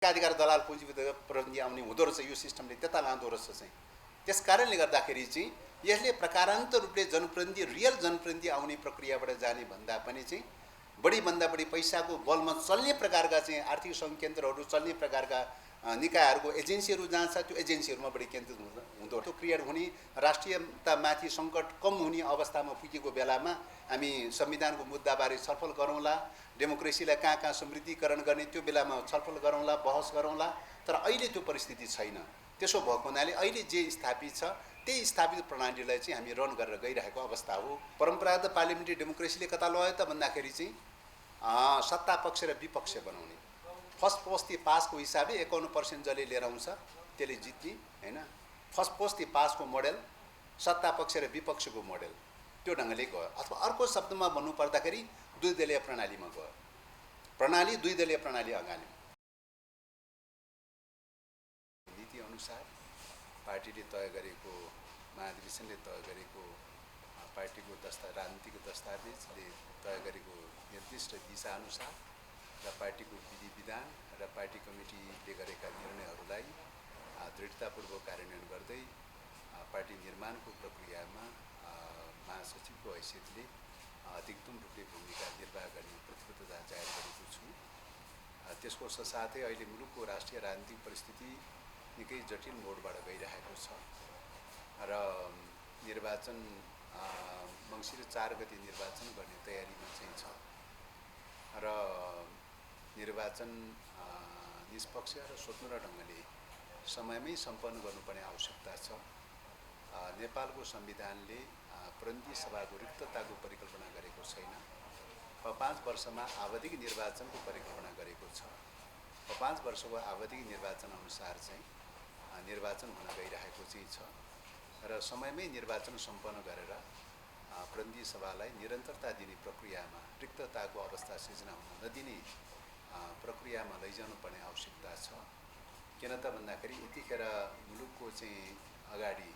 एकाधिकार दलाल पुँजीविद प्रबन्धी आउने हुँदो रहेछ, यो सिस्टमले त्यता लाँदो रहेछ चाहिँ। त्यस कारणले गर्दाखेरि चाहिँ यसले प्रकारान्त रूपले जनप्रतिनिधि रियल जनप्रतिनिधि आउने प्रक्रियाबाट जाने भन्दा पनि चाहिँ बढीभन्दा बढी पैसाको बलमा चल्ने प्रकारका चाहिँ आर्थिक सङ्घ केन्द्रहरू चल्ने प्रकारका निकायहरूको एजेन्सीहरू जहाँ छ त्यो एजेन्सीहरूमा बढी केन्द्रित हुँदो त्यो क्रिएट हुने राष्ट्रियतामाथि सङ्कट कम हुने अवस्थामा पुगेको बेलामा हामी संविधानको मुद्दाबारे छलफल गरौँला, डेमोक्रेसीलाई कहाँ कहाँ समृद्धिकरण गर्ने त्यो बेलामा छलफल गरौँला, बहस गरौँला। तर अहिले त्यो परिस्थिति छैन। त्यसो भएको हुनाले अहिले जे स्थापित छ त्यही स्थापित प्रणालीलाई चाहिँ हामी रन गरेर गइरहेको अवस्था हो। परम्परागत पार्लियामेन्ट्री डेमोक्रेसीले कता लग्यो त भन्दाखेरि चाहिँ सत्ता पक्ष र विपक्ष बनाउने, फर्स्ट पोस्ट दी पासको हिसाबले 51% जसले लिएर आउँछ त्यसले जित्ने हैन। फर्स्ट पोस्ट दी पासको मोडेल सत्ता पक्ष र विपक्षको मोडेल त्यो ढङ्गले गयो। अथवा अर्को शब्दमा भन्नु पर्दाखेरि द्विदलीय प्रणालीमा गयो। प्रणाली द्विदलीय प्रणाली अगाडि नीति अनुसार पार्टीले तय गरेको, महाधिवेशनले तय गरेको, पार्टीको राजनीतिक दस्तावेजले तय गरेको निर्दिष्ट दिशा अनुसार र पार्टीको विधि विधान र पार्टी कमिटीले गरेका निर्णयहरूलाई दृढतापूर्वक कार्यान्वयन गर्दै पार्टी निर्माणको प्रक्रियामा महासचिवको हैसियतले अधिकतम रूपले भूमिका निर्वाह गर्ने प्रतिबद्धता जाहेर गरेको छु। त्यसको साथै अहिले मुलुकको राष्ट्रिय राजनीतिक परिस्थिति निकै जटिल मोडबाट गइरहेको छ र निर्वाचन मङ्सिर 4 गते निर्वाचन गर्ने तयारीमा चाहिँ छ र निर्वाचन निष्पक्ष र स्वतन्त्र ढङ्गले समयमै सम्पन्न गर्नुपर्ने आवश्यकता छ। नेपालको संविधानले प्रतिनिधि सभाको रिक्तताको परिकल्पना गरेको छैन। 5 वर्षमा आवधिक निर्वाचनको परिकल्पना गरेको छ। 5 वर्षको आवधिक निर्वाचन अनुसार चाहिँ निर्वाचन हुन गइरहेको चाहिँ छ र समयमै निर्वाचन सम्पन्न गरेर प्रतिनिधि सभालाई निरन्तरता दिने प्रक्रियामा रिक्तताको अवस्था सिर्जना हुन नदिने प्रक्रियामा लैजानु पर्ने आवश्यकता छ। किन त भन्दाखेरि यतिखेर मुलुकको चाहिँ अगाडि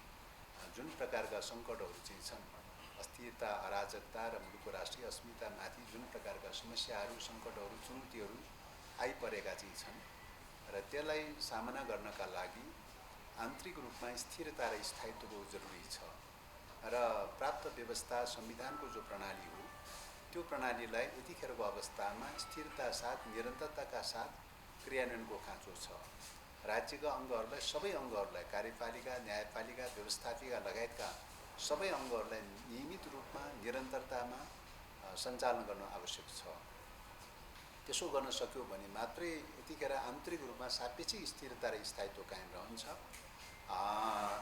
जुन प्रकारका सङ्कटहरू चाहिँ छन्, अस्थिरता, अराजकता र मुलुकको राष्ट्रिय अस्मितामाथि जुन प्रकारका समस्याहरू, सङ्कटहरू, चुनौतीहरू आइपरेका चाहिँ छन् र त्यसलाई सामना गर्नका लागि आन्तरिक रूपमा स्थिरता र स्थायित्वको जरुरी छ र प्राप्त व्यवस्था संविधानको जो प्रणाली हो त्यो प्रणालीलाई यतिखेरको अवस्थामा स्थिरता साथ निरन्तरताका साथ क्रियान्वयनको खाँचो छ। राज्यका अङ्गहरूलाई, सबै अङ्गहरूलाई, कार्यपालिका, न्यायपालिका, व्यवस्थापिका लगायतका सबै अङ्गहरूलाई नियमित रूपमा निरन्तरतामा सञ्चालन गर्न आवश्यक छ। त्यसो गर्न सक्यो भने मात्रै यतिखेर आन्तरिक रूपमा सापेक्षिक स्थिरता र स्थायित्व कायम रहन्छ।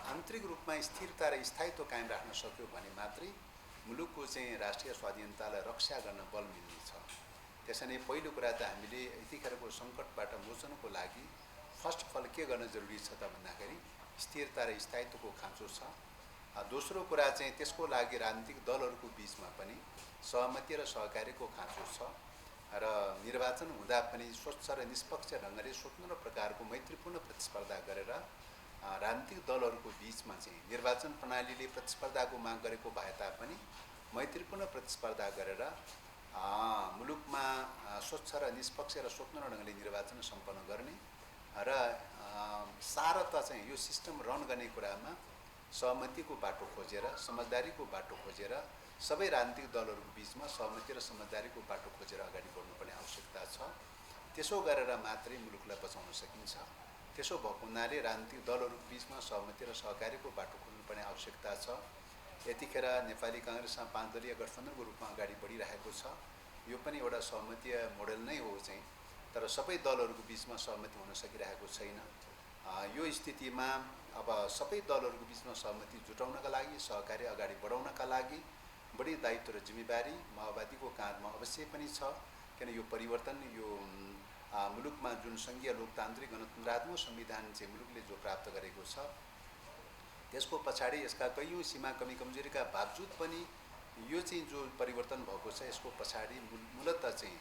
आन्तरिक रूपमा स्थिरता र स्थायित्व कायम राख्न सक्यो भने मात्रै मुलुकको चाहिँ राष्ट्रिय स्वाधीनतालाई रक्षा गर्न बल मिल्नेछ। त्यसैले पहिलो कुरा त हामीले यतिखेरको सङ्कटबाट मोचनको लागि फर्स्ट अफ अल के गर्न जरुरी छ त भन्दाखेरि स्थिरता र स्थायित्वको खाँचो छ। दोस्रो कुरा चाहिँ त्यसको लागि राजनीतिक दलहरूको बिचमा पनि सहमति र सहकार्यको खाँचो छ र निर्वाचन हुँदा पनि स्वच्छ र निष्पक्ष ढङ्गले स्वतन्त्र प्रकारको मैत्रीपूर्ण प्रतिस्पर्धा गरेर राजनीतिक दलहरूको बिचमा चाहिँ निर्वाचन प्रणालीले प्रतिस्पर्धाको माग गरेको भए तापनि मैत्रीपूर्ण प्रतिस्पर्धा गरेर मुलुकमा स्वच्छ र निष्पक्ष र स्वतन्त्र ढङ्गले निर्वाचन सम्पन्न गर्ने र सारत चाहिँ यो सिस्टम रन गर्ने कुरामा सहमतिको बाटो खोजेर, समझदारीको बाटो खोजेर, सबै राजनीतिक दलहरूको बिचमा सहमति र समझदारीको बाटो खोजेर अगाडि बढ्नुपर्ने आवश्यकता छ। त्यसो गरेर मात्रै मुलुकलाई बचाउन सकिन्छ। त्यसो भएको हुनाले राजनीतिक दलहरूको बिचमा सहमति र सहकार्यको बाटो खोज्नुपर्ने आवश्यकता छ। यतिखेर नेपाली काङ्ग्रेसमा 5 दलीय गठबन्धनको रूपमा अगाडि बढिरहेको छ। यो पनि एउटा सहमतीय मोडेल नै हो चाहिँ, तर सबै दलहरूको बिचमा सहमति हुन सकिरहेको छैन। यो स्थितिमा अब सबै दलहरूको बिचमा सहमति जुटाउनका लागि, सहकार्य अगाडि बढाउनका लागि बढी दायित्व र जिम्मेवारी माओवादीको काँधमा अवश्य पनि छ। किन यो परिवर्तन, यो मुलुकमा जुन सङ्घीय लोकतान्त्रिक गणतन्त्रात्मक संविधान चाहिँ मुलुकले जो प्राप्त गरेको छ त्यसको पछाडि यसका कैयौँ सीमा कमी कमजोरीका बावजुद पनि यो चाहिँ जो परिवर्तन भएको छ यसको पछाडि मूलतः चाहिँ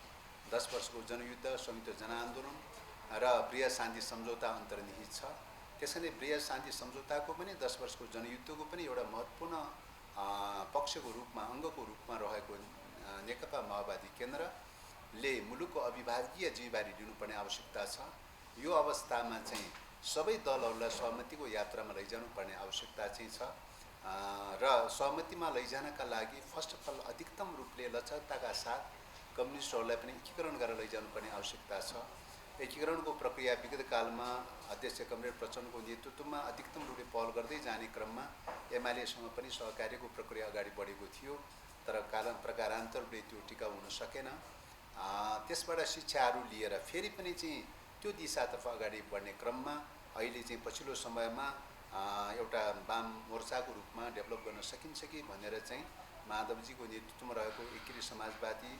10 वर्षको जनयुद्ध, संयुक्त जनआन्दोलन र बृहत शान्ति सम्झौता अन्तर्निहित छ। त्यसैले बृहत शान्ति सम्झौताको पनि 10 वर्षको जनयुद्धको पनि एउटा महत्त्वपूर्ण पक्षको रूपमा, अङ्गको रूपमा रहेको नेकपा माओवादी केन्द्रले मुलुकको अविभाज्य जिम्मेवारी लिनुपर्ने आवश्यकता छ। यो अवस्थामा चाहिँ सबै दलहरूलाई सहमतिको यात्रामा लैजानुपर्ने आवश्यकता चाहिँ छ र सहमतिमा लैजानका लागि फर्स्ट अफ अल अधिकतम रूपले लचकताका साथ कम्युनिस्टहरूलाई पनि एकीकरण गरेर लैजानुपर्ने आवश्यकता छ। एकीकरणको प्रक्रिया विगत कालमा अध्यक्ष कमरेड प्रचण्डको नेतृत्वमा अधिकतम रूपले पहल गर्दै जाने क्रममा एमालेसँग पनि सहकार्यको प्रक्रिया अगाडि बढेको थियो, तर प्रकारान्तर रूपले त्यो टिकाउ हुन सकेन। त्यसबाट शिक्षाहरू लिएर फेरि पनि चाहिँ त्यो दिशातर्फ अगाडि बढ्ने क्रममा अहिले चाहिँ पछिल्लो समयमा एउटा वाम मोर्चाको रूपमा डेभलप गर्न सकिन्छ कि भनेर चाहिँ माधवजीको नेतृत्वमा रहेको एकीकृत समाजवादी,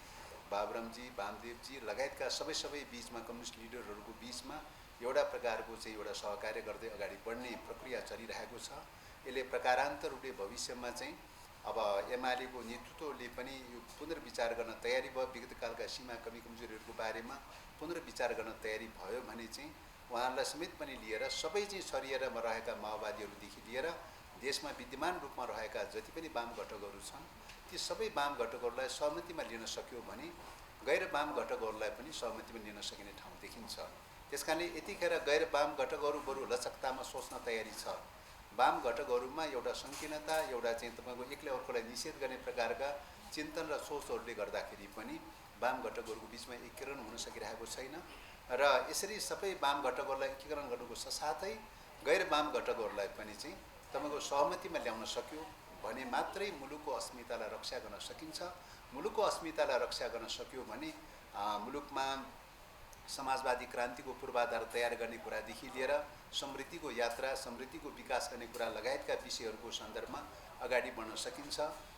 बाबुरामजी, वामदेवजी लगायतका सबै बीचमा कम्युनिस्ट लिडरहरूको बीचमा एउटा प्रकारको चाहिँ एउटा सहकार्य गर्दै अगाडि बढ्ने प्रक्रिया चलिरहेको छ। यसले प्रकारान्तर रूपले भविष्यमा चाहिँ अब एमालेको नेतृत्वले पनि यो पुनर्विचार गर्न तयारी भयो, विगत कालका सीमा कमी कमजोरीहरूको बारेमा पुनर्विचार गर्न तयारी भयो भने चाहिँ उहाँहरूलाई समेत पनि लिएर सबै चाहिँ छरिएरमा रहेका माओवादीहरूदेखि लिएर देशमा विद्यमान रूपमा रहेका जति पनि वाम घटकहरू छन् ती सबै वाम घटकहरूलाई सहमतिमा लिन सक्यो भने गैर वाम घटकहरूलाई पनि सहमतिमा लिन सकिने ठाउँ देखिन्छ। त्यसकारणले यतिखेर गैर वाम घटकहरू बरु लचकतामा सोच्न तयारी छ। वाम घटकहरूमा एउटा सङ्कीर्णता, एउटा चाहिँ तपाईँको एक्लै अर्कोलाई निषेध गर्ने प्रकारका चिन्तन र सोचहरूले गर्दाखेरि पनि वाम घटकहरूको बिचमा एकीकरण हुन सकिरहेको छैन र यसरी सबै वाम घटकहरूलाई एकीकरण गर्नुको साथै गैर वाम घटकहरूलाई पनि चाहिँ तपाईँको सहमतिमा ल्याउन सक्यो भने मात्रै मुलुकको अस्मितालाई रक्षा गर्न सकिन्छ। मुलुकको अस्मितालाई रक्षा गर्न सक्यो भने मुलुकमा समाजवादी क्रान्तिको पूर्वाधार तयार गर्ने कुरादेखि लिएर समृद्धिको यात्रा, समृद्धिको विकास गर्ने कुरा लगायतका विषयहरूको सन्दर्भमा अगाडि बढ्न सकिन्छ।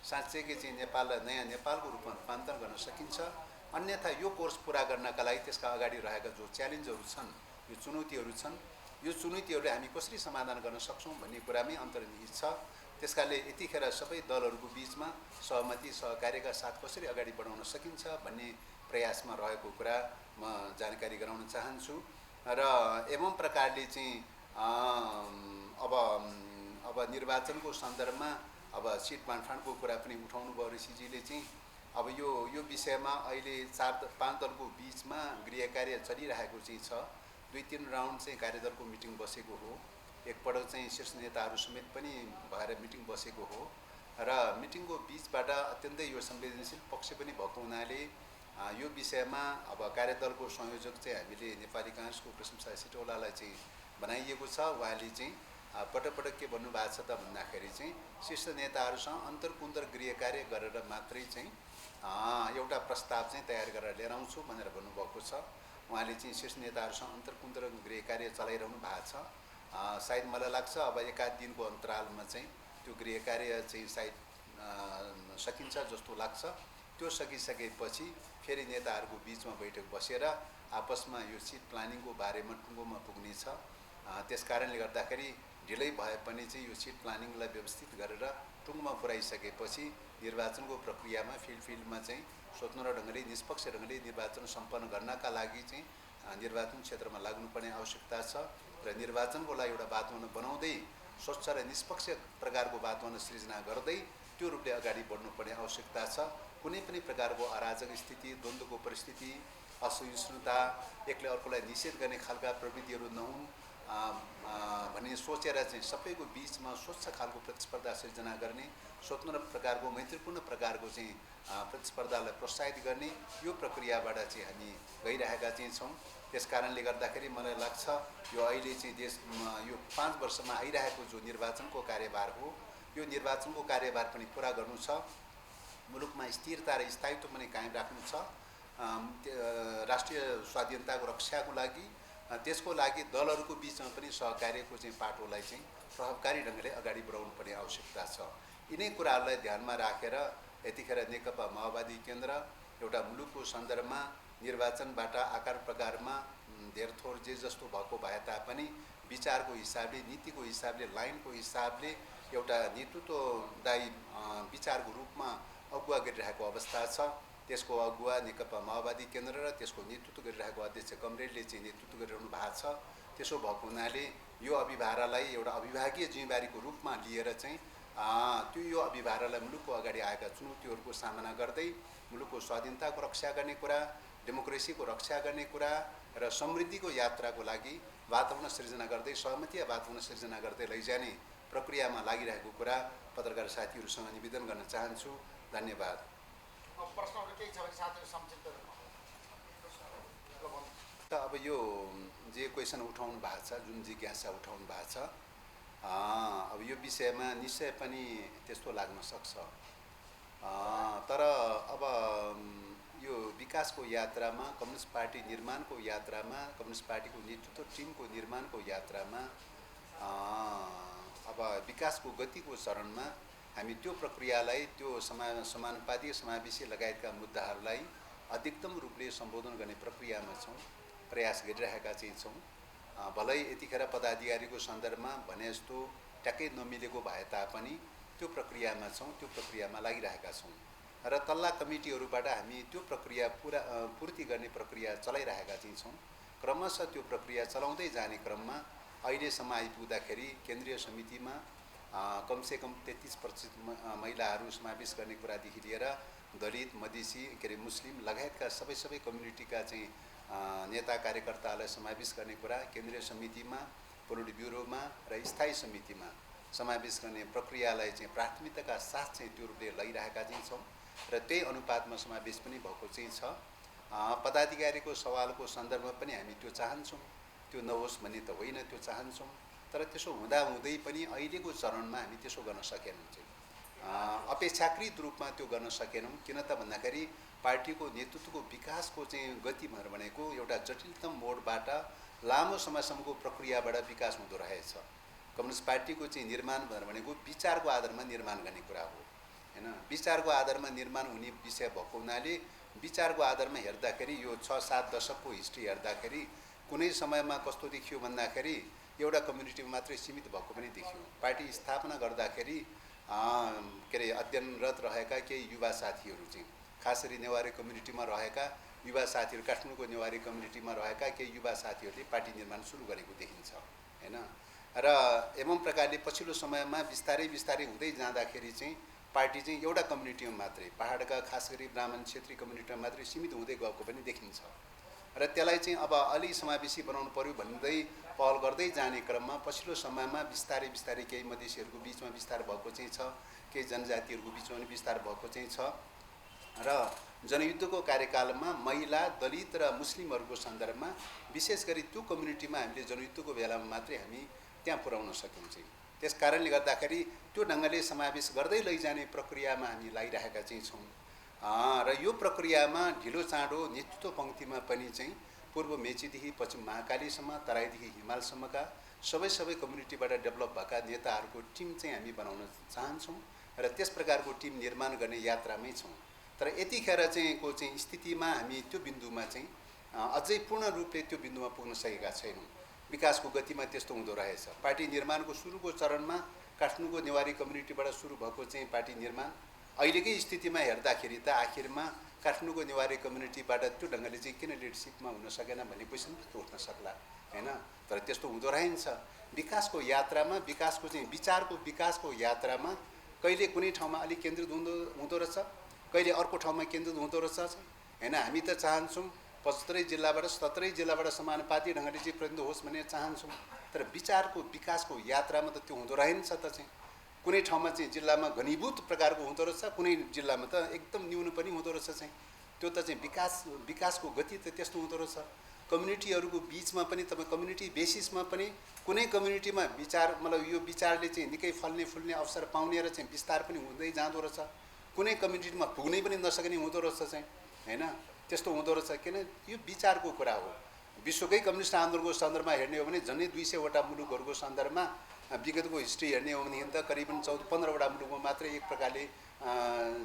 साँच्चैकै चाहिँ नेपाललाई नयाँ नेपालको रूपमा रूपान्तरण गर्न सकिन्छ। अन्यथा यो कोर्स पुरा गर्नका लागि त्यसका अगाडि रहेका जो च्यालेन्जहरू छन्, यो चुनौतीहरू छन्, यो चुनौतीहरूले हामी कसरी समाधान गर्न सक्छौँ भन्ने कुरामै अन्तर्निहित छ। त्यसकारणले यतिखेर सबै दलहरूको बिचमा सहमति सहकार्यका साथ कसरी अगाडि बढाउन सकिन्छ भन्ने प्रयासमा रहेको कुरा म जानकारी गराउन चाहन्छु। र एवं प्रकारले चाहिँ अब निर्वाचनको सन्दर्भमा अब सिट बाँडफाँडको कुरा पनि उठाउनु भयो ऋषिजीले चाहिँ। अब यो विषयमा अहिले 4-5 दलको बिचमा गृह कार्य चलिरहेको चाहिँ छ। 2-3 राउन्ड चाहिँ कार्यदलको मिटिङ बसेको हो। एकपटक चाहिँ शीर्ष नेताहरू समेत पनि भएर मिटिङ बसेको हो र मिटिङको बिचबाट अत्यन्तै यो संवेदनशील पक्ष पनि भएको हुनाले यो विषयमा अब कार्यदलको संयोजक चाहिँ हामीले नेपाली काङ्ग्रेसको कृष्णप्रसाद सिटौलालाई चाहिँ बनाइएको छ। उहाँले चाहिँ पटक के भन्नुभएको छ त भन्दाखेरि चाहिँ शीर्ष नेताहरूसँग अन्तर्कुन्दर गृह कार्य गरेर मात्रै चाहिँ एउटा प्रस्ताव चाहिँ तयार गरेर लिएर आउँछु भनेर भन्नुभएको छ। उहाँले चाहिँ शीर्ष नेताहरूसँग अन्तर्कुन्दर गृह कार्य चलाइरहनु भएको छ। सायद मलाई लाग्छ अब एकाध दिनको अन्तरालमा चाहिँ त्यो गृह कार्य चाहिँ सायद सकिन्छ जस्तो लाग्छ। त्यो सकिसकेपछि फेरि नेताहरूको बिचमा बैठक बसेर आपसमा यो सिट प्लानिङको बारेमा टुङ्गोमा पुग्नेछ। त्यसकारणले गर्दाखेरि ढिलै भए पनि चाहिँ यो सिट प्लानिङलाई व्यवस्थित गरेर टुङ्गोमा पुर्याइसकेपछि निर्वाचनको प्रक्रियामा फिल्डमा चाहिँ स्वतन्त्र ढङ्गले निष्पक्ष ढङ्गले निर्वाचन सम्पन्न गर्नका लागि चाहिँ निर्वाचन क्षेत्रमा लाग्नुपर्ने आवश्यकता छ र निर्वाचनको लागि एउटा वातावरण बनाउँदै स्वच्छ र निष्पक्ष प्रकारको वातावरण सृजना गर्दै त्यो रूपले अगाडि बढ्नुपर्ने आवश्यकता छ। कुनै पनि प्रकारको अराजक स्थिति, द्वन्द्वको परिस्थिति, असहिष्णुता, एक्लै अर्कोलाई निषेध गर्ने खालका प्रवृत्तिहरू नहुन् भन्ने सोचेर चाहिँ सबैको बिचमा स्वच्छ खालको प्रतिस्पर्धा सृजना गर्ने, स्वतन्त्र प्रकारको मैत्रीपूर्ण प्रकारको चाहिँ प्रतिस्पर्धालाई प्रोत्साहित गर्ने यो प्रक्रियाबाट चाहिँ हामी गइरहेका चाहिँ छौँ। त्यसकारणले गर्दाखेरि मलाई लाग्छ यो अहिले चाहिँ देशमा यो 5 वर्षमा आइरहेको जो निर्वाचनको कार्यभार हो, यो निर्वाचनको कार्यभार पनि पुरा गर्नु छ। मुलुकमा स्थिरता र स्थायित्व पनि कायम राख्नु छ। राष्ट्रिय स्वाधीनताको रक्षाको लागि त्यसको लागि दलहरूको बिचमा पनि सहकार्यको चाहिँ पाटोलाई चाहिँ प्रभावकारी ढङ्गले अगाडि बढाउनु पर्ने आवश्यकता छ। यिनै कुराहरूलाई ध्यानमा राखेर यतिखेर नेकपा माओवादी केन्द्र एउटा मुलुकको सन्दर्भमा निर्वाचनबाट आकार प्रकारमा धेरथोर जे जस्तो भएको भए तापनि विचारको हिसाबले, नीतिको हिसाबले, लाइनको हिसाबले एउटा नेतृत्वदायी विचारको रूपमा अगुवा गरिरहेको अवस्था छ। त्यसको अगुवा नेकपा माओवादी केन्द्र र त्यसको नेतृत्व गरिरहेको अध्यक्ष कमरेडले चाहिँ नेतृत्व गरिरहनु भएको छ। त्यसो भएको हुनाले यो अभिभारालाई एउटा अभिभागीय जिम्मेवारीको रूपमा लिएर चाहिँ यो अभिभारालाई मुलुकको अगाडि आएका चुनौतीहरूको सामना गर्दै मुलुकको स्वाधीनताको रक्षा गर्ने कुरा, डेमोक्रेसीको रक्षा गर्ने कुरा र समृद्धिको यात्राको लागि वातावरण सिर्जना गर्दै सहमति वातावरण सिर्जना गर्दै लैजाने प्रक्रियामा लागिरहेको कुरा पत्रकार साथीहरूसँग निवेदन गर्न चाहन्छु। धन्यवाद। अब यो जे क्वेसन उठाउनु भएको छ, जुन जिज्ञासा उठाउनु भएको छ, अब यो विषयमा निश्चय पनि त्यस्तो लाग्न सक्छ। तर अब यो विकासको यात्रामा, कम्युनिस्ट पार्टी निर्माणको यात्रामा, कम्युनिस्ट पार्टीको नेतृत्व टिमको निर्माणको यात्रामा अब विकासको गतिको चरणमा हामी त्यो प्रक्रियालाई, त्यो समानुपातिक समावेशी लगायतका मुद्दाहरूलाई अधिकतम रूपले सम्बोधन गर्ने प्रक्रियामा छौँ, प्रयास गरिरहेका चाहिँ छौँ। भलै यतिखेर पदाधिकारीको सन्दर्भमा भने जस्तो ट्याक्कै नमिलेको भए तापनि त्यो प्रक्रियामा छौँ, त्यो प्रक्रियामा लागिरहेका छौँ र तल्ला कमिटीहरूबाट हामी त्यो प्रक्रिया पूर्ति गर्ने प्रक्रिया चलाइरहेका चाहिँ छौँ। क्रमशः त्यो प्रक्रिया चलाउँदै जाने क्रममा अहिलेसम्म आइपुग्दाखेरि केन्द्रीय समितिमा कमसेकम 33% महिलाहरू समावेश गर्ने कुरादेखि लिएर दलित, मधेसी, मुस्लिम लगायतका सबै कम्युनिटीका चाहिँ नेता कार्यकर्तालाई समावेश गर्ने कुरा केन्द्रीय समितिमा, पोलिट ब्युरोमा र स्थायी समितिमा समावेश गर्ने प्रक्रियालाई चाहिँ प्राथमिकताका साथ चाहिँ त्यो रूपले लैरहेका चाहिँ छौँ र त्यही अनुपातमा समावेश पनि भएको चाहिँ छ। पदाधिकारीको सवालको सन्दर्भमा पनि हामी त्यो चाहन्छौँ, त्यो नहोस् भन्ने त होइन, त्यो चाहन्छौँ। तर त्यसो हुँदाहुँदै पनि अहिलेको चरणमा हामी त्यसो गर्न सकेनौँ चाहिँ, अपेक्षाकृत रूपमा त्यो गर्न सकेनौँ। किन त भन्दाखेरि पार्टीको नेतृत्वको विकासको चाहिँ गति भनेको एउटा जटिलतम मोडबाट लामो समयसम्मको प्रक्रियाबाट विकास हुँदो रहेछ। कम्युनिस्ट पार्टीको चाहिँ निर्माण भनेको विचारको आधारमा निर्माण गर्ने कुरा हो हैन। विचारको आधारमा निर्माण हुने विषय भएको हुनाले विचारको आधारमा हेर्दाखेरि यो 6-7 दशकको हिस्ट्री हेर्दाखेरि कुनै समयमा कस्तो देखियो भन्दाखेरि एउटा कम्युनिटीमा मात्रै सीमित भएको पनि देखियो। पार्टी स्थापना गर्दाखेरि अध्ययनरत रहेका केही युवा साथीहरू चाहिँ, खास गरी नेवारी कम्युनिटीमा रहेका युवा साथीहरू, काठमाडौँको नेवारी कम्युनिटीमा रहेका केही युवा साथीहरूले पार्टी निर्माण सुरु गरेको देखिन्छ हैन। र एवं प्रकारले पछिल्लो समयमा बिस्तारै हुँदै जाँदाखेरि चाहिँ पार्टी चाहिँ एउटा कम्युनिटीमा मात्रै, पहाडका खास गरी ब्राह्मण क्षेत्रीय कम्युनिटीमा मात्रै सीमित हुँदै गएको पनि देखिन्छ र त्यसलाई चाहिँ अब अलि समावेशी बनाउनु पर्यो भन्दै पहल गर्दै जाने क्रममा पछिल्लो समयमा बिस्तारै केही मधेसीहरूको बिचमा विस्तार भएको चाहिँ छ, केही जनजातिहरूको बिचमा पनि विस्तार भएको चाहिँ छ र जनयुद्धको कार्यकालमा महिला, दलित र मुस्लिमहरूको सन्दर्भमा विशेष गरी त्यो कम्युनिटीमा हामीले जनयुद्धको बेलामा मात्रै हामी त्यहाँ पुर्याउन सक्यौँ चाहिँ। त्यस कारणले गर्दाखेरि त्यो ढङ्गले समावेश गर्दै लैजाने प्रक्रियामा हामी लागिरहेका चाहिँ छौँ र यो प्रक्रियामा ढिलो चाँडो नेतृत्व पङ्क्तिमा पनि चाहिँ पूर्व मेचीदेखि पश्चिम महाकालीसम्म, तराईदेखि हिमालसम्मका सबै कम्युनिटीबाट डेभलप भएका नेताहरूको टिम चाहिँ हामी बनाउन चाहन्छौँ र त्यस प्रकारको टिम निर्माण गर्ने यात्रामै छौँ। तर यतिखेर चाहिँ स्थितिमा हामी त्यो बिन्दुमा चाहिँ अझै पूर्ण रूपले त्यो बिन्दुमा पुग्न सकेका छैनौँ। विकासको गतिमा त्यस्तो हुँदो रहेछ। पार्टी निर्माणको सुरुको चरणमा काठमाडौँको नेवारी कम्युनिटीबाट सुरु भएको चाहिँ पार्टी निर्माण अहिलेकै स्थितिमा हेर्दाखेरि त आखिरमा काठमाडौँको नेवारी कम्युनिटीबाट त्यो ढङ्गले चाहिँ किन लिडरसिपमा हुन सकेन भन्ने क्वेसन त उठ्न सक्ला हैन। तर त्यस्तो हुँदो रहेछ। विकासको यात्रामा, विकासको चाहिँ विचारको विकासको यात्रामा कहिले कुनै ठाउँमा अलिक केन्द्रित हुँदो रहेछ, कहिले अर्को ठाउँमा केन्द्रित हुँदो रहेछ हैन। हामी त चाहन्छौँ 75 जिल्लाबाट 77 जिल्लाबाट समानुपातिक ढङ्गले चाहिँ प्रतिनिधित्व होस् भन्ने चाहन्छौँ। तर विचारको विकासको यात्रामा त त्यो हुँदो रहेछ त चाहिँ। कुनै ठाउँमा चाहिँ जिल्लामा घनीभूत प्रकारको हुँदो रहेछ, कुनै जिल्लामा त एकदम न्यून पनि हुँदो रहेछ चाहिँ। त्यो त चाहिँ विकासको गति त त्यस्तो हुँदो रहेछ। कम्युनिटीहरूको बिचमा पनि तपाईँ कम्युनिटी बेसिसमा पनि कुनै कम्युनिटीमा विचार मतलब यो विचारले चाहिँ निकै फल्ने अवसर पाउने र चाहिँ विस्तार पनि हुँदै जाँदो रहेछ। कुनै कम्युनिटीमा पुग्नै पनि नसक्ने हुँदो रहेछ चाहिँ हैन। त्यस्तो हुँदो रहेछ। किन यो विचारको कुरा हो। विश्वकै कम्युनिस्ट आन्दोलनको सन्दर्भमा हेर्ने हो भने झन्डै 200 वटा मुलुकहरूको सन्दर्भमा विगतको हिस्ट्री हेर्ने हो भनेदेखि त करिबन 14-15 वटा मुलुकमा मात्रै एक प्रकारले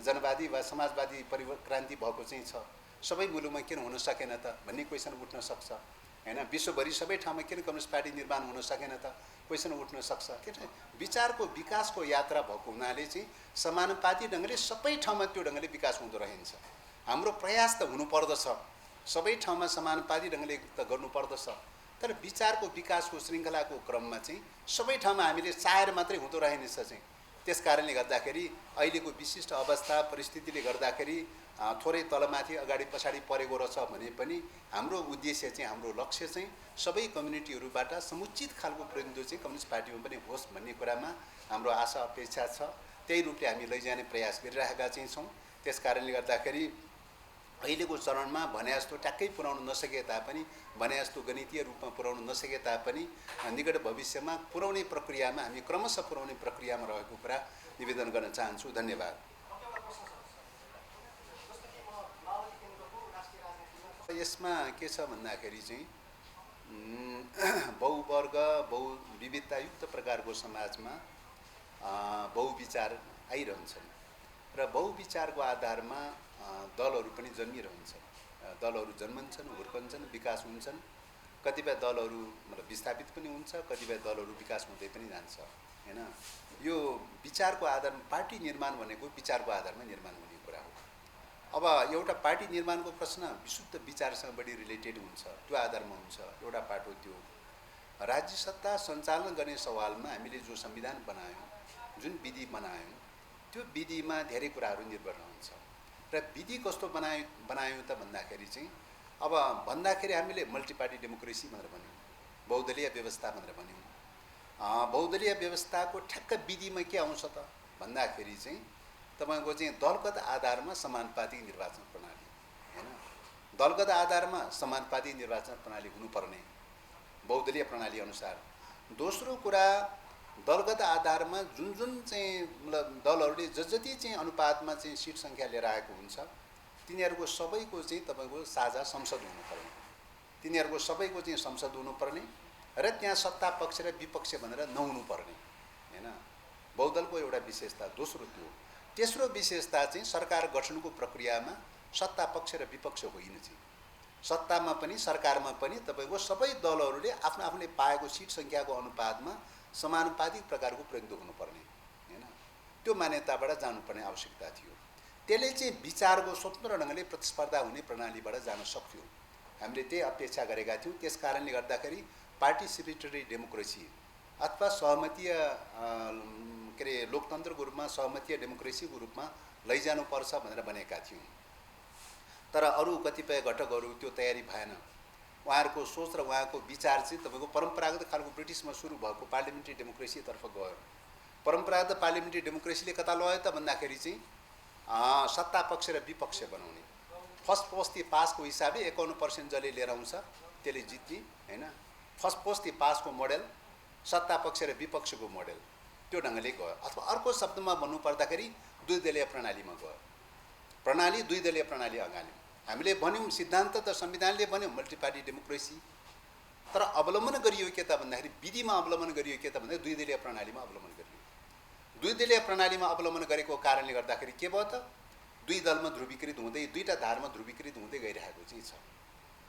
जनवादी वा समाजवादी परिक्रान्ति भएको चाहिँ छ। सबै मुलुकमा किन हुन सकेन त भन्ने क्वेसन उठ्न सक्छ हैन। विश्वभरि सबै ठाउँमा किन कम्युनिस्ट पार्टी निर्माण हुन सकेन त क्वेसन उठ्न सक्छ। किन विचारको विकासको यात्रा भएको हुनाले चाहिँ समानुपातिक ढङ्गले सबै ठाउँमा त्यो ढङ्गले विकास हुँदो रहन्छ। हाम्रो प्रयास त हुनुपर्दछ, सबै ठाउँमा समानुपातिक ढङ्गले त गर्नुपर्दछ। तर विचारको विकासको श्रृङ्खलाको क्रममा चाहिँ सबै ठाउँमा हामीले चाहेर मात्रै हुँदो रहेनछ चाहिँ। त्यस कारणले गर्दाखेरि अहिलेको विशिष्ट अवस्था परिस्थितिले गर्दाखेरि थोरै तलमाथि अगाडि पछाडि परेको रहेछ भने पनि हाम्रो उद्देश्य चाहिँ हाम्रो लक्ष्य चाहिँ सबै कम्युनिटीहरूबाट समुचित खालको प्रतिनिधित्व चाहिँ कम्युनिस्ट पार्टीमा पनि होस् भन्ने कुरामा हाम्रो आशा अपेक्षा छ। त्यही रूपले हामी लैजाने प्रयास गरिरहेका चाहिँ छौँ। त्यस कारणले गर्दाखेरि अहिलेको चरणमा भने जस्तो ट्याक्कै पुर्याउन नसके तापनि भने जस्तो गणितीय रूपमा पुर्याउन नसके तापनि निकट भविष्यमा पुर्याउने प्रक्रियामा हामी क्रमशः पुर्याउने प्रक्रियामा रहेको कुरा निवेदन गर्न चाहन्छु। धन्यवाद। यसमा के छ भन्दाखेरि चाहिँ बहुवर्ग बहुविविधतायुक्त प्रकारको समाजमा बहुविचार आइरहन्छन् र बहुविचारको आधारमा दलहरू पनि जन्मिरहन्छन्। दलहरू जन्मन्छन्, हुर्कन्छन्, विकास हुन्छन्। कतिपय दलहरू मतलब विस्थापित पनि हुन्छ, कतिपय दलहरू विकास हुँदै पनि जान्छ हैन। यो विचारको आधारमा पार्टी निर्माण भनेको विचारको आधारमा निर्माण हुने कुरा हो। अब एउटा पार्टी निर्माणको प्रश्न विशुद्ध विचारसँग बढी रिलेटेड हुन्छ, त्यो आधारमा हुन्छ। एउटा पाटो त्यो राज्य सत्ता सञ्चालन गर्ने सवालमा हामीले जो संविधान बनायौँ, जुन विधि बनायौँ, त्यो विधिमा धेरै कुराहरू निर्भर रहन्छ। र विधि कस्तो बनायौँ त भन्दाखेरि चाहिँ अब भन्दाखेरि हामीले मल्टी पार्टी डेमोक्रेसी भनेर भन्यौँ, बहुदलीय व्यवस्था भनेर भन्यौँ। बहुदलीय व्यवस्थाको ठ्याक्क विधिमा के आउँछ त भन्दाखेरि चाहिँ तपाईको चाहिँ दलगत आधारमा समानुपातिक निर्वाचन प्रणाली हैन। दलगत आधारमा समानुपातिक निर्वाचन प्रणाली हुनुपर्ने बहुदलीय प्रणाली अनुसार। दोस्रो कुरा दलगत आधारमा जुन जुन चाहिँ मतलब दलहरूले जति चाहिँ अनुपातमा चाहिँ सिट सङ्ख्या लिएर आएको हुन्छ तिनीहरूको सबैको चाहिँ तपाईको साझा संसद हुनुपर्ने, तिनीहरूको सबैको चाहिँ संसद हुनुपर्ने र त्यहाँ सत्ता पक्ष र विपक्ष भनेर नहुनुपर्ने हैन। बहुदलको एउटा विशेषता दोस्रो त्यो। तेस्रो विशेषता चाहिँ सरकार गठनको प्रक्रियामा सत्ता पक्ष र विपक्ष होइन चाहिँ सत्तामा पनि सरकारमा पनि तपाईको सबै दलहरूले आफ्नो आफूले पाएको सिट सङ्ख्याको अनुपातमा समानुपातिक प्रकारको प्रतिनिधित्व हुनुपर्ने हैन। त्यो मान्यताबाट जानुपर्ने आवश्यकता थियो। त्यसले चाहिँ विचारको स्वतन्त्र ढङ्गले प्रतिस्पर्धा हुने प्रणालीबाट जान सक्थ्यो। हामीले त्यही अपेक्षा गरेका थियौँ। त्यस कारणले गर्दाखेरि पार्टिसिपेटरी डेमोक्रेसी अथवा सहमतीय के अरे लोकतन्त्रको रूपमा सहमतीय डेमोक्रेसीको रूपमा लैजानुपर्छ भनेर भनेका थियौँ। तर अरू कतिपय घटकहरू त्यो तयारी भएन। उहाँहरूको सोच र उहाँको विचार चाहिँ तपाईँको परम्परागत खालको ब्रिटिसमा सुरु भएको पार्लिमेन्ट्री डेमोक्रेसीतर्फ गयो। परम्परागत पार्लिमेन्ट्री डेमोक्रेसीले कता लग्यो त भन्दाखेरि चाहिँ सत्ता पक्ष र विपक्ष बनाउने, फर्स्ट पोस्ट द पासको हिसाबले 51% जसले लिएर आउँछ त्यसले जित्ने हैन। फर्स्ट पोस्ट द पासको मोडेल सत्ता पक्ष र विपक्षको मोडेल त्यो ढङ्गले गयो। अथवा अर्को शब्दमा भन्नुपर्दाखेरि द्विदलीय प्रणालीमा गयो। प्रणाली द्विदलीय प्रणाली अगाल्यौँ। हामीले भन्यौँ सिद्धान्त त संविधानले भन्यौँ मल्टी पार्टी डेमोक्रेसी, तर अवलम्बन गरियो के त भन्दाखेरि विधिमा अवलम्बन गरियो के त भन्दाखेरि द्विदलीय प्रणालीमा अवलम्बन गरियो। द्विदलीय प्रणालीमा अवलम्बन गरेको कारणले गर्दाखेरि के भयो त दुई दलमा ध्रुवीकृत हुँदै दुईटा धारमा ध्रुवीकृत हुँदै गइरहेको चाहिँ छ।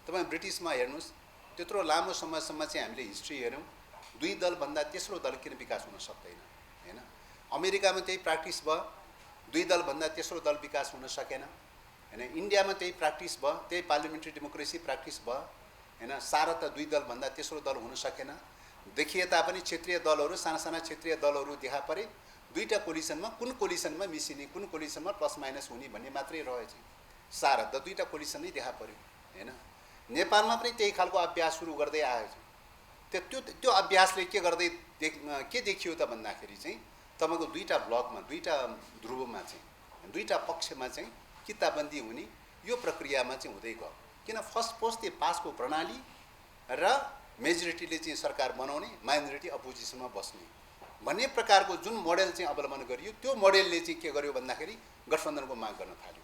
तपाईँ ब्रिटिसमा हेर्नुहोस् त्यत्रो लामो समयसम्म चाहिँ हामीले हिस्ट्री हेऱ्यौँ, दुई दलभन्दा तेस्रो दल किन विकास हुन सक्दैन हैन। अमेरिकामा त्यही प्र्याक्टिस भयो, दुई दलभन्दा तेस्रो दल विकास हुन सकेन हैन। इन्डियामा त्यही प्र्याक्टिस भयो, त्यही पार्लिमेन्ट्री डेमोक्रेसी प्र्याक्टिस भयो हैन। सारा त दुई दलभन्दा तेस्रो दल हुन सकेन। देखिए तापनि क्षेत्रीय दलहरू साना साना क्षेत्रीय दलहरू देखा परे, दुईटा कोलिसनमा कुन कोलिसनमा मिसिने कुन कोलिसनमा प्लस माइनस हुने भन्ने मात्रै रहेछ। सारा त दुईटा कोलिसन नै देखा पर्यो हैन। नेपालमा पनि त्यही खालको अभ्यास सुरु गर्दै आएछ। त्यो अभ्यासले के गर्दै के देखियो त भन्दाखेरि चाहिँ तपाईँको दुईटा ब्लकमा दुईटा ध्रुवमा चाहिँ दुईटा पक्षमा चाहिँ किताबन्दी हुने यो प्रक्रियामा चाहिँ हुँदै गयो। किन फर्स्ट पोस्ट द पासको प्रणाली र मेजोरिटीले चाहिँ सरकार बनाउने, माइनोरिटी अपोजिसनमा बस्ने भन्ने प्रकारको जुन मोडेल चाहिँ अवलम्बन गरियो त्यो मोडेलले चाहिँ के गर्यो भन्दाखेरि गठबन्धनको माग गर्न थाल्यो।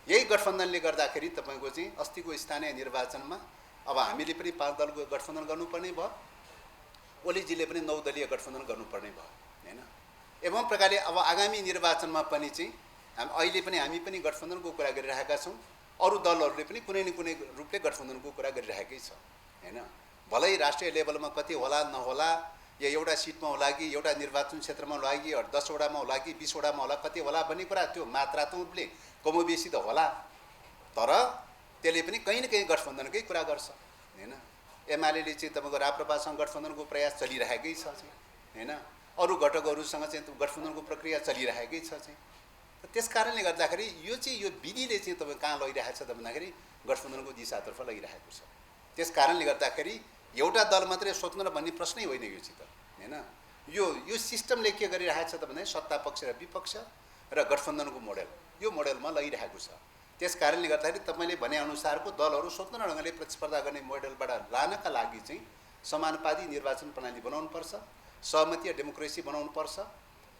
यही गठबन्धनले गर्दाखेरि तपाईँको चाहिँ अस्तिको स्थानीय निर्वाचनमा अब हामीले पनि 5 दलको गठबन्धन गर्नुपर्ने भयो, ओलीजीले पनि 9 दलीय गठबन्धन गर्नुपर्ने भयो हैन। एवं प्रकारले अब आगामी निर्वाचनमा पनि चाहिँ अहिले पनि हामी पनि गठबन्धनको कुरा गरिरहेका छौँ, अरू दलहरूले पनि कुनै न कुनै रूपले गठबन्धनको कुरा गरिरहेकै छ हैन। भलै राष्ट्रिय लेभलमा कति होला नहोला, या एउटा सिटमा होला कि एउटा निर्वाचन क्षेत्रमा होला कि 10 वटामा होला कि 20 वटामा होला, कति होला भन्ने कुरा त्यो मात्रात्मक रूपले कमोबेसी त होला, तर त्यसले पनि कहीँ न कहीँ गठबन्धनकै कुरा गर्छ हैन। एमाले चाहिँ तपाईँको राप्रपासँग गठबन्धनको प्रयास चलिरहेकै छ हैन। अरू घटकहरूसँग चाहिँ गठबन्धनको प्रक्रिया चलिरहेकै छ चाहिँ। त्यस कारणले गर्दाखेरि यो चाहिँ यो विधिले चाहिँ तपाईँ कहाँ लगिरहेको छ त भन्दाखेरि गठबन्धनको दिशातर्फ लगिरहेको छ। त्यस कारणले गर्दाखेरि एउटा दल मात्रै स्वतन्त्र भन्ने प्रश्नै होइन यो चाहिँ त हैन। यो सिस्टमले के गरिरहेको छ त भन्दा सत्ता पक्ष र विपक्ष र गठबन्धनको मोडेल यो मोडेलमा लगिरहेको छ। त्यस कारणले गर्दाखेरि तपाईँले भनेअनुसारको दलहरू स्वतन्त्र ढङ्गले प्रतिस्पर्धा गर्ने मोडेलबाट लानका लागि चाहिँ समानुपाती निर्वाचन प्रणाली बनाउनुपर्छ, सहमतीय डेमोक्रेसी बनाउनुपर्छ,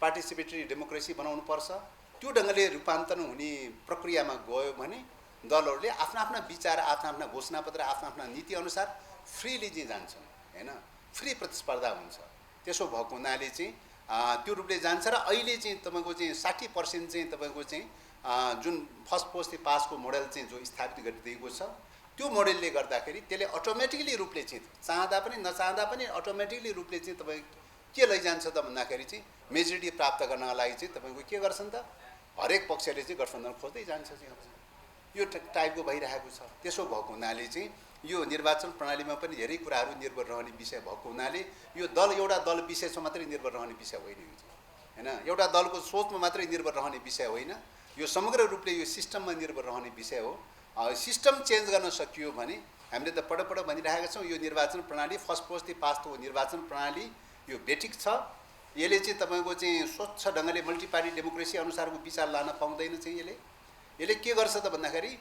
पार्टिसिपेटरी डेमोक्रेसी बनाउनुपर्छ। त्यो ढङ्गले रूपान्तरण हुने प्रक्रियामा गयो भने दलहरूले आफ्ना आफ्ना विचार, आफ्ना आफ्ना घोषणापत्र, आफ्ना आफ्ना नीति अनुसार फ्रीली चाहिँ जान्छन् हैन, फ्री प्रतिस्पर्धा हुन्छ। त्यसो भएको हुनाले चाहिँ त्यो रूपले जान्छ र अहिले चाहिँ तपाईँको चाहिँ 60% चाहिँ तपाईँको चाहिँ जुन फर्स्ट पोस्ट पासको मोडेल चाहिँ जो स्थापित गरिदिएको छ त्यो मोडेलले गर्दाखेरि त्यसले अटोमेटिकली रूपले चाहिँ चाहँदा पनि नचाहँदा पनि अटोमेटिकली रूपले चाहिँ तपाईँ के लैजान्छ त भन्दाखेरि चाहिँ मेजोरिटी प्राप्त गर्नका लागि चाहिँ तपाईँको के गर्छन् त हरेक पक्षले चाहिँ गठबन्धन खोज्दै जान्छ चाहिँ यो टाइपको भइरहेको छ। त्यसो भएको हुनाले चाहिँ यो निर्वाचन प्रणालीमा पनि धेरै कुराहरू निर्भर रहने विषय भएको हुनाले यो दल एउटा दल विशेषमा मात्रै निर्भर रहने विषय होइन यो चाहिँ हैन, एउटा दलको सोचमा मात्रै निर्भर रहने विषय होइन, यो समग्र रूपले यो सिस्टममा निर्भर रहने विषय हो। सिस्टम चेन्ज गर्न सकियो भने हामीले त पटक भनिरहेका छौँ यो निर्वाचन प्रणाली फर्स्ट पोस्ट पासको निर्वाचन प्रणाली यो बेठिक छ। यसले चाहिँ तपाईँको चाहिँ स्वच्छ ढङ्गले मल्टी पार्टी डेमोक्रेसी अनुसारको विचार लान पाउँदैन चाहिँ यसले के गर्छ त भन्दाखेरि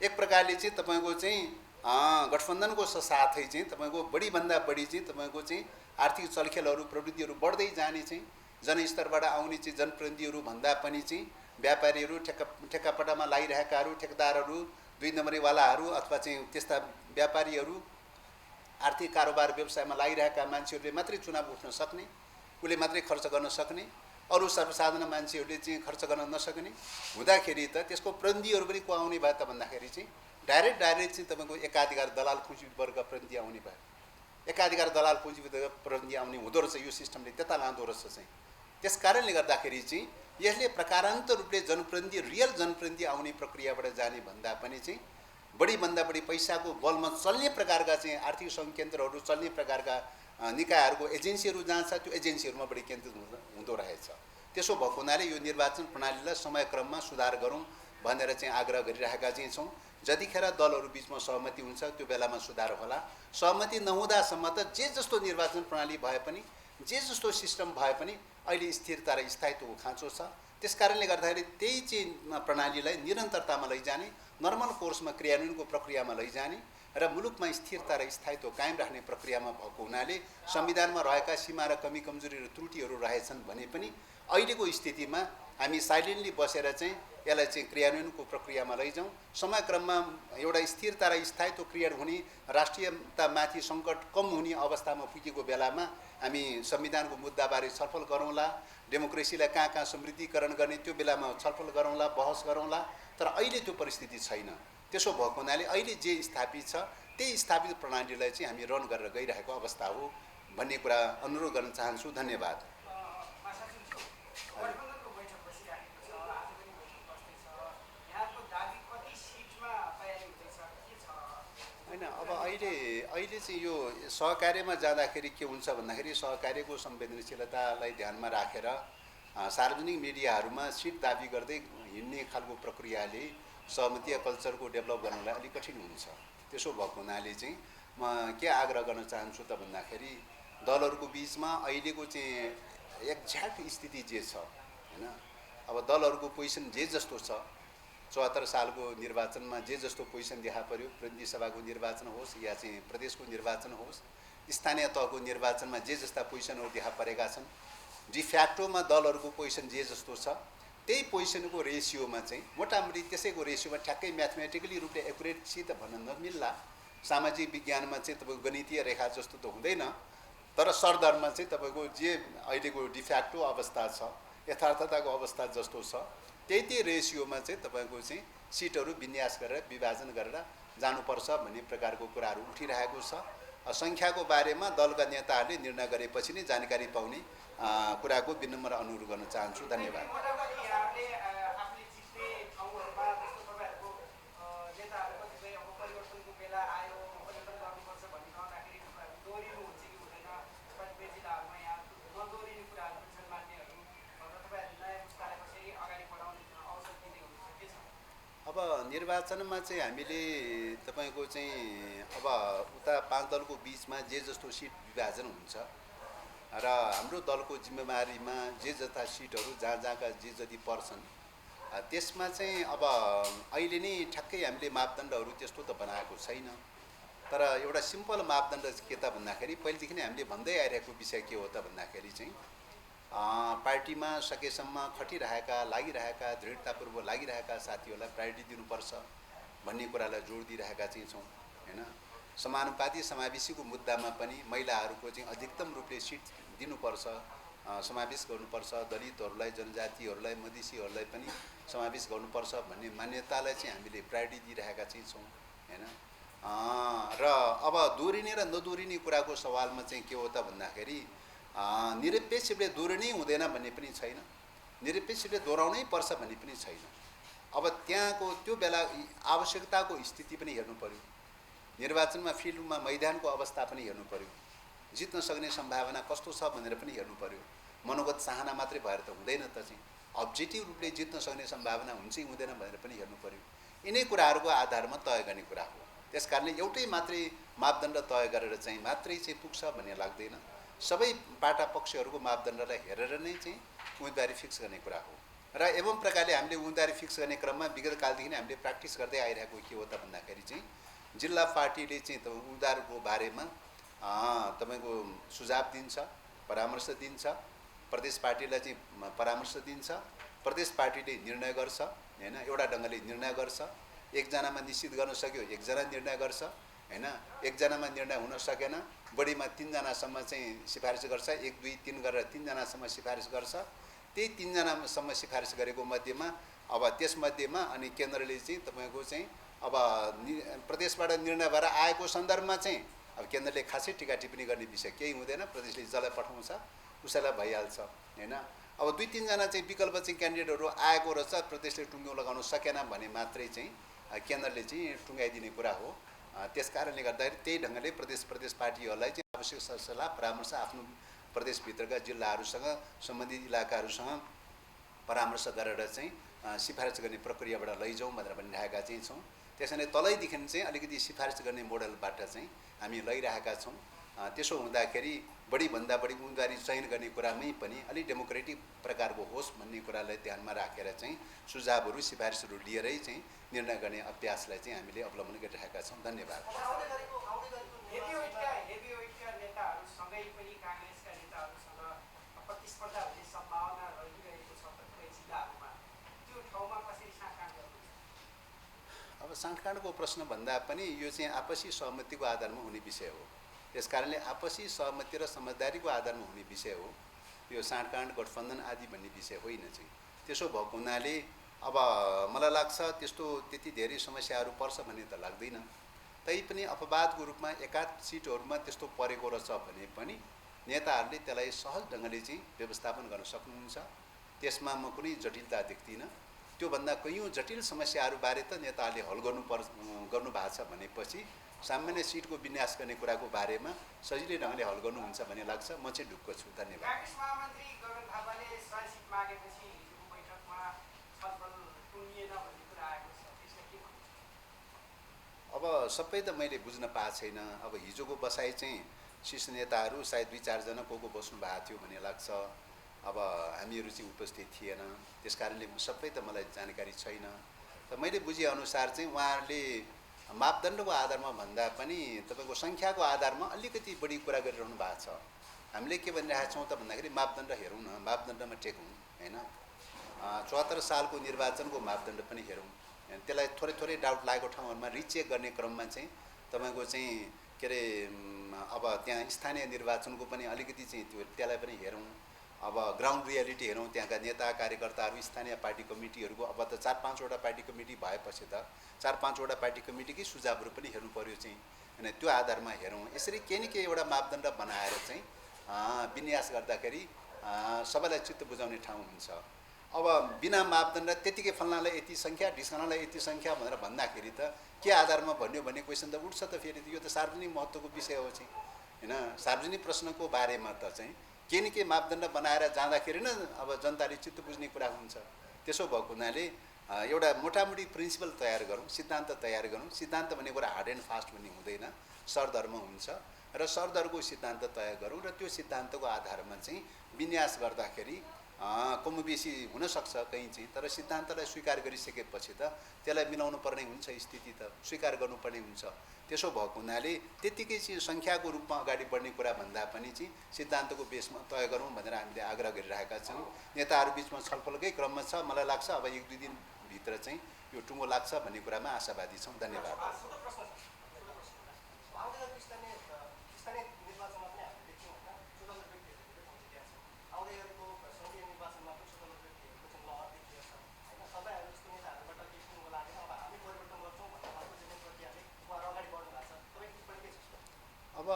एक प्रकारले चाहिँ तपाईँको चाहिँ गठबन्धनको साथै चाहिँ तपाईँको बढीभन्दा बढी चाहिँ तपाईँको चाहिँ आर्थिक चलखेलहरू प्रवृत्तिहरू बढ्दै जाने चाहिँ जनस्तरबाट आउने चाहिँ जनप्रतिनिधिहरू भन्दा पनि चाहिँ व्यापारीहरू ठेक्कापट्टामा लागिरहेकाहरू ठेकदारहरू 2 नम्बरीवालाहरू अथवा चाहिँ त्यस्ता व्यापारीहरू आर्थिक कारोबार व्यवसायमा लागिरहेका मान्छेहरूले मात्रै चुनाव उठ्न सक्ने, उसले मात्रै खर्च गर्न सक्ने, अरू सर्वसाधारण मान्छेहरूले चाहिँ खर्च गर्न नसक्ने हुँदाखेरि त त्यसको प्रतिनिधिहरू पनि को आउने भयो त भन्दाखेरि चाहिँ डाइरेक्ट चाहिँ तपाईँको एकाधिकार दलाल पुँजीवर्ग प्रतिनिधि आउने भयो, एकाधिकार दलाल पुँजीवर्ग प्रतिनिधि आउने हुँदो रहेछ यो सिस्टमले त्यता लाँदो रहेछ चाहिँ। त्यस कारणले गर्दाखेरि चाहिँ यसले प्रकारान्तर रूपले जनप्रतिनिधि रियल जनप्रतिनिधि आउने प्रक्रियाबाट जाने भन्दा पनि चाहिँ बढीभन्दा बढी पैसाको बलमा चल्ने प्रकारका चाहिँ आर्थिक सङ्घकेन्द्रहरू चल्ने प्रकारका निकायहरूको एजेन्सीहरू जहाँ छ त्यो एजेन्सीहरूमा बढी केन्द्रित हुँदो रहेछ। त्यसो भएको हुनाले यो निर्वाचन प्रणालीलाई समयक्रममा सुधार गरौँ भनेर चाहिँ आग्रह गरिरहेका चाहिँ छौँ। जतिखेर दलहरू बिचमा सहमति हुन्छ त्यो बेलामा सुधार होला, सहमति नहुँदासम्म त जे जस्तो निर्वाचन प्रणाली भए पनि जे जस्तो सिस्टम भए पनि अहिले स्थिरता र स्थायित्वको खाँचो छ। त्यस कारणले गर्दाखेरि त्यही चाहिँ प्रणालीलाई निरन्तरतामा लैजाने, नर्मल कोर्समा क्रियान्वयनको प्रक्रियामा लैजाने र मुलुकमा स्थिरता र स्थायित्व कायम राख्ने प्रक्रियामा भएको हुनाले संविधानमा रहेका सीमा र कमी कमजोरी र त्रुटिहरू रहेछन् भने पनि अहिलेको स्थितिमा हामी साइलेन्टली बसेर चाहिँ यसलाई चाहिँ क्रियान्वयनको प्रक्रियामा लैजाउँ। समयक्रममा एउटा स्थिरता र स्थायित्व क्रिएट हुने, राष्ट्रियतामाथि सङ्कट कम हुने अवस्थामा पुगेको बेलामा हामी संविधानको मुद्दाबारे छलफल गरौँला, डेमोक्रेसीलाई कहाँ कहाँ समृद्धिकरण गर्ने त्यो बेलामा छलफल गरौँला, बहस गरौँला। तर अहिले त्यो परिस्थिति छैन। त्यसो भएको हुनाले अहिले जे स्थापित छ त्यही स्थापित प्रणालीलाई चाहिँ हामी रन गरेर गइरहेको अवस्था हो भन्ने कुरा अनुरोध गर्न चाहन्छु। धन्यवाद। होइन, अब अहिले चाहिँ यो सहकार्यमा जाँदाखेरि के हुन्छ भन्दाखेरि सहकार्यको संवेदनशीलतालाई ध्यानमा राखेर सार्वजनिक मिडियाहरूमा सिट दाबी गर्दै हिँड्ने खालको प्रक्रियाले सहमतीय कल्चरको डेभलप गर्नलाई अलिक कठिन हुन्छ। त्यसो भएको हुनाले चाहिँ म के आग्रह गर्न चाहन्छु त भन्दाखेरि दलहरूको बिचमा अहिलेको चाहिँ एक्ज्याक्ट स्थिति जे छ हैन, अब दलहरूको पोजिसन जे जस्तो छ 74 सालको निर्वाचनमा जे जस्तो पोजिसन देखा पर्यो, प्रतिनिधि सभाको निर्वाचन होस् या चाहिँ प्रदेशको निर्वाचन होस्, स्थानीय तहको निर्वाचनमा जे जस्ता पोजिसनहरू देखा परेका छन्, डिफ्याक्टोमा दलहरूको पोजिसन जे जस्तो छ त्यही पोजिसनको रेसियोमा चाहिँ मोटामोटी त्यसैको रेसियोमा ठ्याक्कै म्याथमेटिकली रूपले एकुरेटसित भन्न नमिल्ला। सामाजिक विज्ञानमा चाहिँ तपाईँको गणितीय रेखा जस्तो त हुँदैन, तर सरदरमा चाहिँ तपाईँको जे अहिलेको डिफ्याक्टो अवस्था छ, यथार्थताको अवस्था जस्तो छ त्यही रेसियोमा चाहिँ तपाईँको चाहिँ सिटहरू विन्यास गरेर विभाजन गरेर जानुपर्छ भन्ने प्रकारको कुराहरू उठिरहेको छ। सङ्ख्याको बारेमा दलका नेताहरूले निर्णय गरेपछि नै जानकारी पाउने कुराको विनम्र अनुरोध गर्न चाहन्छु। धन्यवाद। निर्वाचनमा चाहिँ हामीले तपाईको चाहिँ अब उता 5 दलको बीचमा जे जस्तो सिट विभाजन हुन्छ र हाम्रो दलको जिम्मेवारीमा जे जस्ता सिटहरू जहाँ जहाँका जे जति पर्छन् त्यसमा चाहिँ अब अहिले नै ठ्याक्कै हामीले मापदण्डहरू त्यस्तो त बनाएको छैन। तर एउटा सिम्पल मापदण्ड के त भन्दाखेरि पहिलेदेखि नै हामीले भन्दै आइरहेको विषय के हो त भन्दाखेरि चाहिँ पार्टीमा सकेसम्म खटिरहेका लागिरहेका दृढतापूर्वक लागिरहेका साथीहरूलाई प्रायोरिटी दिनुपर्छ भन्ने कुरालाई जोड दिइरहेका चाहिँ छौँ हैन। समानुपाती समावेशीको मुद्दामा पनि महिलाहरूको चाहिँ अधिकतम रूपले सिट दिनुपर्छ, समावेश गर्नुपर्छ, दलितहरूलाई, जनजातिहरूलाई, मधेसीहरूलाई पनि समावेश गर्नुपर्छ भन्ने मान्यतालाई चाहिँ हामीले प्रायोरिटी दिइरहेका चाहिँ छौँ हैन। र अब दोहोरिने र नदोहोरिने कुराको सवालमा चाहिँ के हो त भन्दाखेरि निरपेक्ष रूपले दोहोरिनै हुँदैन भन्ने पनि छैन, निरपेक्ष रूपले दोहोऱ्याउनै पर्छ भन्ने पनि छैन। अब त्यहाँको त्यो बेला आवश्यकताको स्थिति पनि हेर्नु पर्यो, निर्वाचनमा फिल्डमा मैदानको अवस्था पनि हेर्नु पर्यो, जित्न सक्ने सम्भावना कस्तो छ भनेर पनि हेर्नु पर्यो। मनोगत चाहना मात्रै भएर त हुँदैन त, चाहिँ अब्जेक्टिभ रूपले जित्न सक्ने सम्भावना हुन्छ कि हुँदैन भनेर पनि हेर्नु पर्यो। यिनै कुराहरूको आधारमा तय गर्ने कुरा हो। त्यसकारणले एउटै मात्रै मापदण्ड तय गरेर चाहिँ मात्रै चाहिँ पुग्छ भन्ने लाग्दैन। सबै पाटा पक्षहरूको मापदण्डलाई हेरेर नै चाहिँ उम्मेदवारी फिक्स गर्ने कुरा हो। र एवं प्रकारले हामीले उम्मेदवारी फिक्स गर्ने क्रममा विगत कालदेखि नै हामीले प्र्याक्टिस गर्दै आइरहेको के हो त भन्दाखेरि चाहिँ जिल्ला पार्टीले चाहिँ उम्मेदवारको बारेमा तपाईको सुझाव दिन्छ, परामर्श दिन्छ, प्रदेश पार्टीलाई चाहिँ परामर्श दिन्छ, प्रदेश पार्टीले निर्णय गर्छ हैन। एउटा ढङ्गले निर्णय गर्छ, एकजनामा निश्चित गर्न सक्यो एकजना निर्णय गर्छ हैन, एकजनामा निर्णय हुन सकेन बढीमा 3 जनासम्म चाहिँ सिफारिस गर्छ, 1 2 3 गरेर 3 जनासम्म सिफारिस गर्छ। त्यही 3 जनासम्म सिफारिस गरेको मध्येमा अब त्यसमध्येमा अनि केन्द्रले चाहिँ तपाईको चाहिँ अब प्रदेशबाट निर्णय भएर आएको सन्दर्भमा चाहिँ अब केन्द्रले खासै टिका टिप्पणी गर्ने विषय केही हुँदैन, प्रदेशले जसलाई पठाउँछ उसैलाई भइहाल्छ हैन। अब 2 3 जना चाहिँ विकल्प चाहिँ क्यान्डिडेटहरू आएको रहेछ, प्रदेशले टुङ्गो लगाउन सकेन भने मात्रै चाहिँ केन्द्रले चाहिँ टुङ्गाइदिने कुरा हो। त्यसकारणले गर्दाखेरि त्यही ढङ्गले प्रदेश पार्टीहरूलाई चाहिँ आवश्यक सल्लाह परामर्श आफ्नो प्रदेशभित्रका जिल्लाहरूसँग सम्बन्धित इलाकाहरूसँग परामर्श गरेर चाहिँ सिफारिस गर्ने प्रक्रियाबाट लैजाउँ भनेर भनिरहेका चाहिँ छौँ। त्यसैले तलैदेखि चाहिँ अलिकति सिफारिस गर्ने मोडलबाट चाहिँ हामी लैरहेका छौँ। त्यसो हुँदाखेरि बढीभन्दा बढी उम्मेदवारी चयन गर्ने कुरामै पनि अलिक डेमोक्रेटिक प्रकारको होस् भन्ने कुरालाई ध्यानमा राखेर चाहिँ सुझावहरू सिफारिसहरू लिएरै चाहिँ निर्णय गर्ने अभ्यासलाई चाहिँ हामीले अवलम्बन गरिरहेका छौँ। धन्यवाद। अब साँठगाँठको प्रश्न भन्दा पनि यो चाहिँ आपसी सहमतिको आधारमा हुने विषय हो। त्यसकारणले आपसी सहमति र समझदारीको आधारमा हुने विषय हो। यो साँठगाँठ गठबन्धन आदि भन्ने विषय होइन चाहिँ। त्यसो भएको हुनाले अब मलाई लाग्छ त्यस्तो त्यति धेरै समस्याहरू पर्छ भन्ने त लाग्दैन। तैपनि अपवादको रूपमा एकाध सिटहरूमा त्यस्तो परेको रहेछ भने पनि नेताहरूले त्यसलाई सहज ढङ्गले चाहिँ व्यवस्थापन गर्न सक्नुहुन्छ। त्यसमा म कुनै जटिलता देख्दिनँ। त्योभन्दा कयौँ जटिल समस्याहरूबारे त नेताहरूले हल गर्नु भएको छ भनेपछि सामान्य सिटको विन्यास गर्ने कुराको बारेमा सजिलै ढङ्गले हल गर्नुहुन्छ भन्ने लाग्छ। म चाहिँ ढुक्क छु। धन्यवाद। अब सबै त मैले बुझ्न पाएको छैन। अब हिजोको बसाइ चाहिँ शीर्ष नेताहरू सायद 2-4 जना को बस्नु भएको थियो भन्ने लाग्छ। अब हामीहरू चाहिँ उपस्थित थिएन, त्यसकारणले सबै त मलाई जानकारी छैन। त मैले बुझेअनुसार चाहिँ उहाँहरूले मापदण्डको आधारमा भन्दा पनि तपाईको सङ्ख्याको आधारमा अलिकति बढी कुरा गरिरहनु भएको छ। हामीले के भनिरहेका छौँ त भन्दाखेरि मापदण्ड हेरौँ न, मापदण्डमा टेकौँ हैन। 74 सालको निर्वाचनको मापदण्ड पनि हेरौँ। त्यसलाई थोरै डाउट लागेको ठाउँहरूमा रिचेक गर्ने क्रममा चाहिँ तपाईको चाहिँ के अरे अब त्यहाँ स्थानीय निर्वाचनको पनि अलिकति चाहिँ त्यसलाई पनि हेरौँ। अब ग्राउन्ड रियालिटी हेरौँ, त्यहाँका नेता कार्यकर्ताहरू स्थानीय पार्टी कमिटीहरूको अब त 4-5 वटा पार्टी कमिटी भएपछि त 4-5 वटा पार्टी कमिटीकै सुझावहरू पनि हेर्नु पर्यो चाहिँ हैन। त्यो आधारमा हेरौँ। यसरी केही न केही एउटा मापदण्ड बनाएर चाहिँ विन्यास गर्दाखेरि सबैलाई चित्त बुझाउने ठाउँ हुन्छ। अब बिना मापदण्ड त्यतिकै फल्नालाई यति सङ्ख्या ढिस्कानालाई यति सङ्ख्या भनेर भन्दाखेरि त के आधारमा भन्यो भन्ने क्वेसन त उठ्छ त। फेरि यो त सार्वजनिक महत्त्वको विषय हो चाहिँ हैन। सार्वजनिक प्रश्नको बारेमा त चाहिँ केही न केही मापदण्ड बनाएर जाँदाखेरि नै अब जनताले चित्त बुझ्ने कुरा हुन्छ। त्यसो भएको हुनाले एउटा मोटामोटी प्रिन्सिपल तयार गरौँ, सिद्धान्त तयार गरौँ। सिद्धान्त भनेको कुरा हार्ड एन्ड फास्ट भन्ने हुँदैन, सरदरमा हुन्छ र सरदरको सिद्धान्त तय गरौँ र त्यो सिद्धान्तको आधारमा चाहिँ विन्यास गर्दाखेरि कमोबेसी हुनसक्छ कहीँ चाहिँ, तर सिद्धान्तलाई स्वीकार गरिसकेपछि त त्यसलाई मिलाउनु पर्ने हुन्छ, स्थिति त स्वीकार गर्नुपर्ने हुन्छ। त्यसो भएको हुनाले त्यत्तिकै चाहिँ सङ्ख्याको रूपमा अगाडि बढ्ने कुरा भन्दा पनि चाहिँ सिद्धान्तको बेसमा तय गरौँ भनेर हामीले आग्रह गरिरहेका छौँ। नेताहरू बिचमा छलफलकै क्रममा छ। मलाई लाग्छ अब 1-2 दिनभित्र चाहिँ यो टुङ्गो लाग्छ भन्ने कुरामा आशावादी छौँ। धन्यवाद। अब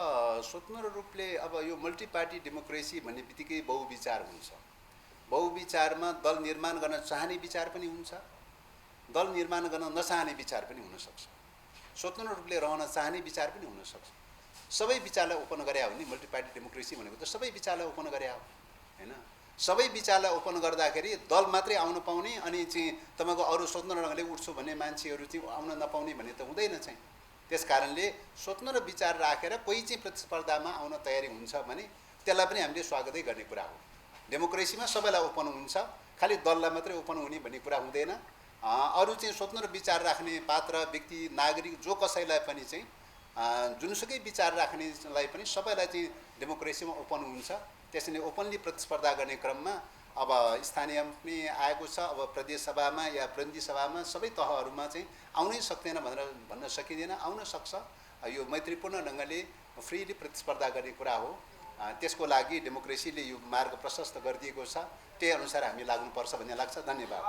स्वतन्त्र रूपले अब यो मल्टी पार्टी डेमोक्रेसी भन्ने बित्तिकै बहुविचार हुन्छ। बहुविचारमा दल निर्माण गर्न चाहने विचार पनि हुन्छ, दल निर्माण गर्न नचाहने विचार पनि हुनसक्छ, स्वतन्त्र रूपले रहन चाहने विचार पनि हुनसक्छ। सबै विचारलाई ओपन गरे हो नि मल्टी पार्टी डेमोक्रेसी भनेको त सबै विचारलाई ओपन गरे हो हैन। सबै विचारलाई ओपन गर्दाखेरि दल मात्रै आउन पाउने अनि चाहिँ तपाईको अरू स्वतन्त्र ढङ्गले उठ्छु भन्ने मान्छेहरू चाहिँ आउन नपाउने भन्ने त हुँदैन चाहिँ। त्यसकारणले स्वतन्त्र विचार राखेर कोही चाहिँ प्रतिस्पर्धामा आउन तयारी हुन्छ भने त्यसलाई पनि हामीले स्वागतै गर्ने कुरा हो। डेमोक्रेसीमा सबैलाई ओपन हुन्छ, खालि दललाई मात्रै ओपन हुने भन्ने कुरा हुँदैन। अरू चाहिँ स्वतन्त्र विचार राख्ने पात्र व्यक्ति नागरिक जो कसैलाई पनि चाहिँ जुनसुकै विचार राख्नेलाई पनि सबैलाई चाहिँ डेमोक्रेसीमा ओपन हुन्छ। त्यसैले ओपनली प्रतिस्पर्धा गर्ने क्रममा अब स्थानीय पनि आएको छ, अब प्रदेश सभामा या प्रतिनिधि सभामा सबै तहहरूमा चाहिँ आउनै सक्दैन भनेर भन्न सकिँदैन, आउन सक्छ। यो मैत्रीपूर्ण ढङ्गले फ्रीली प्रतिस्पर्धा गर्ने कुरा हो। त्यसको लागि डेमोक्रेसीले यो मार्ग प्रशस्त गरिदिएको छ, त्यही अनुसार हामी लाग्नुपर्छ भन्ने लाग्छ। धन्यवाद।